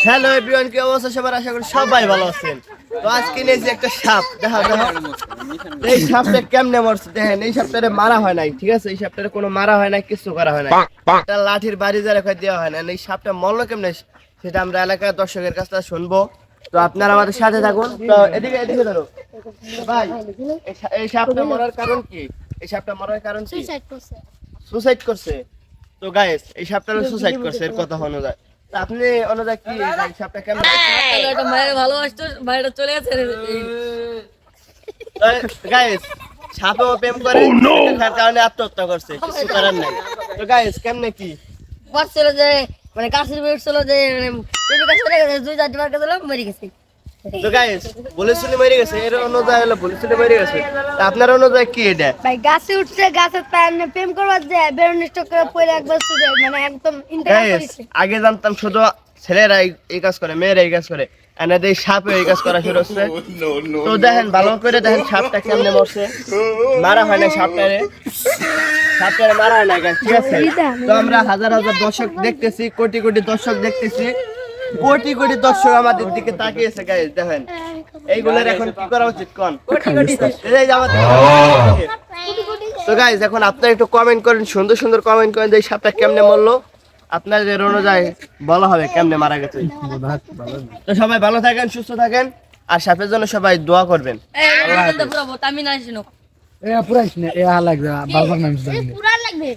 Hello everyone, কি অবস্থা সবার? আশা করি সবাই ভালো আছেন। তো আজকে নিয়েছি একটা সাপ। দেখো এই সাপটা কেমনে মরছে দেখেন। এই সাপটারে মারা হয় নাই, ঠিক আছে? এই সাপটারে কোনো মারা হয় নাই, কিছু করা হয় নাই, একটা লাঠির বাড়ি যা রেখে দেওয়া হয় না। এই সাপটা মরলো কেমনে সেটা আমরা এলাকার দর্শকের কাছ থেকে শুনবো। তো আপনারা আমাদের সাথে থাকুন। তো এদিকে এদিকে ধরো ভাই, এই সাপটা মরার কারণ কি? এই সাপটা মরার কারণ কি? সুসাইড করছে। তো গাইস, এই সাপটা সুসাইড করছে এর কথা শোনা যায়। তা আপনি অনুযায়ী কি এই সাপটা কেমন? একটা মায়ের ভালোবাসতো, মায়েরা চলে গেছে। গাইস, সাপও প্রেম করে, তার কারণে আত্মহত্যা করছে, কিছু করার নাই। তো গাইস, কেমনে কি বলছিল যে মানে কাশির বের ছিল যে মানে চলে গেছে, 2-4 বার গেছিল মরে গেছে। তো গাইস, বলেছিল মরে গেছে, এর অনুযায়ী হলো বলেছিল মরে গেছে। তা আপনার অনুযায়ী কি এটা? ভাই গাছে উঠছে, গাছের প্যানে প্রেম করবার যায় বেরোনিষ্ট করে পড়ে একবার সুজে মানে একদম ইন্তেকাল গাইস, করেছে। আগে জানতাম শুধু ছেলেরা এই কাজ করে, মেয়েরা এই কাজ করে, এনাদের এই সাপে এই কাজ করা শুরু হচ্ছে। তো দেখেন, ভালো করে দেখেন সাপটা কেমনে মরছে। মারা হয় না সাপটারে, সাপটারে মারা হয় না guys, ঠিক আছে? তো আমরা হাজার হাজার দর্শক দেখতেছি, কোটি কোটি দর্শক দেখতেছি, কোটি কোটি দর্শক আমাদের দিকে তাকিয়েছে গাইস। দেখেন এইগুলোর এখন কি করা উচিত কোন? এই যে আমাদের তো গাইস, এখন আপনারা একটু কমেন্ট করেন, সুন্দর সুন্দর কমেন্ট করেন যে এই সাপটা কেমনে মরলো। আপনাদের অনুযায়ী বলা হবে কেমনে মারা গেছে। তো সবাই ভালো থাকেন, সুস্থ থাকেন, আর সাপের জন্য সবাই দোয়া করবেন। পুরো আমি না শুনো। পুরাইছ না এ হালাক বাবার নাম জানি পুরা লাগবে।